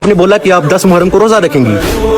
आपने बोला कि आप 10 मुहर्रम को रोजा रखेंगी।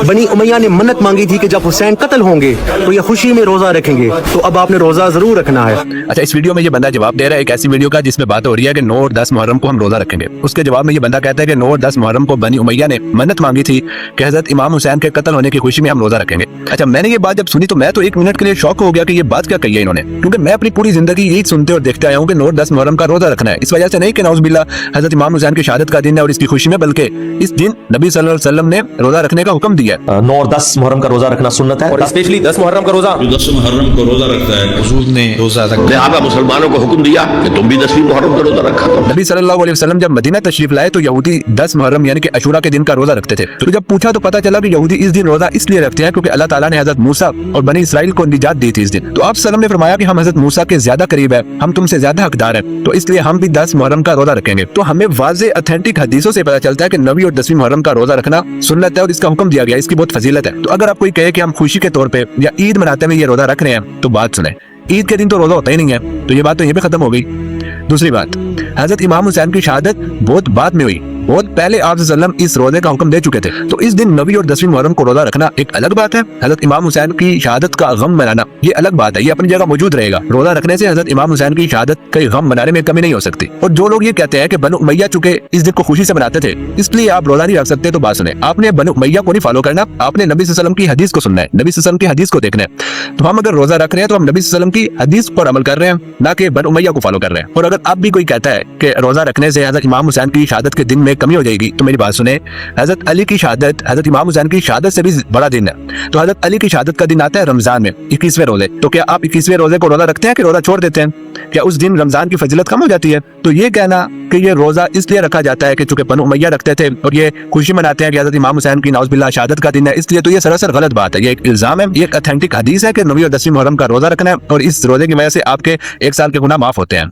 बनी उमैया ने मन्नत मांगी थी कि जब हुसैन कत्ल होंगे तो ये खुशी में रोजा रखेंगे, तो अब आपने रोजा जरूर रखना है। अच्छा, इस वीडियो में ये बंदा जवाब दे रहा है एक ऐसी वीडियो का जिसमें बात हो रही है कि 9 और 10 मुहर्रम को हम रोजा रखेंगे। उसके जवाब में ये बंदा कहता है कि 9 और 10 मुहर्रम को बनी उमैया ने मन्नत मांगी थी कि हजरत इमाम हुसैन के कत्ल होने की खुशी में हम रोजा रखेंगे। अच्छा, मैंने ये बात जब सुनी तो मैं तो 1 मिनट के लिए शॉक हो गया कि ये बात क्या कही है इन्होंने, क्योंकि मैं अपनी पूरी जिंदगी यही सुनते और देखते आया हूँ कि 9 और 10 मुहर्रम का रोजा रखना है। इस वजह से नहीं कि नाउज़ुबिल्लाह हजरत इमाम हुसैन की शहादत का दिन है और इसकी खुशी में, बल्कि इस दिन नबी सल्लल्लाहु अलैहि वसल्लम ने रोजा रखने का हुक्म दिया है। 9 और 10 मुहर्रम का रोजा रखना सुन्नत है, और स्पेशली 10 मुहर्रम का रोजा, जो 10 मुहर्रम को रोजा रखता है हुजूर ने रोजा रखा। लिहाजा मुसलमानों को हुक्म दिया कि तुम भी 10वीं मुहर्रम का रोजा रखा करो। नबी सल्लल्लाहु अलैहि वसल्लम जब मदीना तशरीफ लाए तो यहूदी 10 मुहर्रम यानी कि अशूरा के दिन का रोजा रखते थे। तो जब पूछा तो पता चला कि यहूदी इस दिन रोजा इसलिए रखते हैं क्योंकि अल्लाह ताला ने हजरत मूसा और बनी इसराइल को निजात दी थी इस दिन। तो आप सल्लम ने फरमाया कि हम हजरत मूसा के ज्यादा करीब है, हम तुमसे ज्यादा हकदार हैं, तो इसलिए हम भी 10 मुहर्रम का रोजा रखेंगे। तो हमें वाज़ेह ऑथेंटिक हदीसों से पता चलता है कि 9वीं और 10वीं मुहर्रम का रोजा रखना सुन्नत है और इसका हुक्म दिया गया, इसकी बहुत फजीलत है। तो अगर आप कोई कहे कि हम खुशी के तौर पे या ईद मनाते हुए ये रोजा रख रहे हैं तो बात सुने, ईद के दिन तो रोजा होता ही नहीं है, तो ये बात तो यहीं पे खत्म हो गई। दूसरी बात, हजरत इमाम हुसैन की शहादत बहुत बाद में हुई, बहुत पहले आप सल्लम इस रोजे का हुक्म दे चुके थे। तो इस दिन 9वीं और 10वीं मुहर्रम को रोजा रखना एक अलग बात है, हजरत इमाम हुसैन की शहादत का गम मनाना ये अलग बात है, ये अपनी जगह मौजूद रहेगा। रोजा रखने से हजरत इमाम हुसैन की शहादत का गम मनाने में कमी नहीं हो सकती। और जो लोग ये कहते हैं कि बनु उमैया चुके इस दिन को खुशी से मनाते थे इसलिए आप रोजा नहीं रख सकते, तो बात सुने, आपने बनु उमैया को नहीं फॉलो करना, आपने नबी सल्लल्लाहु अलैहि वसल्लम की हदीस को सुनना है, नबी सल्लल्लाहु अलैहि वसल्लम की हदीस को देखना है। तो हम अगर रोजा रख रहे हैं तो हम नबी सल्लल्लाहु अलैहि वसल्लम की हदीस पर अमल कर रहे हैं, ना कि बनु उमैया को फॉलो कर रहे हैं। और अगर अब भी कोई कहता है कि रोजा रखने से हजरत इमाम हुसैन की शहादत के दिन में कमी हो जाएगी, तो मेरी बात सुने, हजरत अली की शहादत हजरत इमाम हुसैन की शहादत से भी बड़ा दिन है। तो हजरत अली की शहादत का दिन आता है रमजान में 21वें रोजे। तो क्या आप 21वें रोजे को रोजा रखते हैं कि रोजा छोड़ देते हैं? क्या उस दिन रमजान की फजीलत कम हो जाती है? तो ये कहना कि ये रोजा इसलिए रखा जाता है कि चूंकि बनु उमैया रखते थे और ये खुशी मनाते हैं कि हजरत इमाम हुसैन की नाउज़ुबिल्लाह शहादत का दिन है, इसलिए, तो ये सरासर गलत बात है, ये एक इल्जाम है। ये एक ऑथेंटिक हदीस है कि 9वीं और 10वीं मुहर्रम का रोजा रखना है और इस रोजे की वजह से आपके 1 साल के गुनाह माफ होते हैं।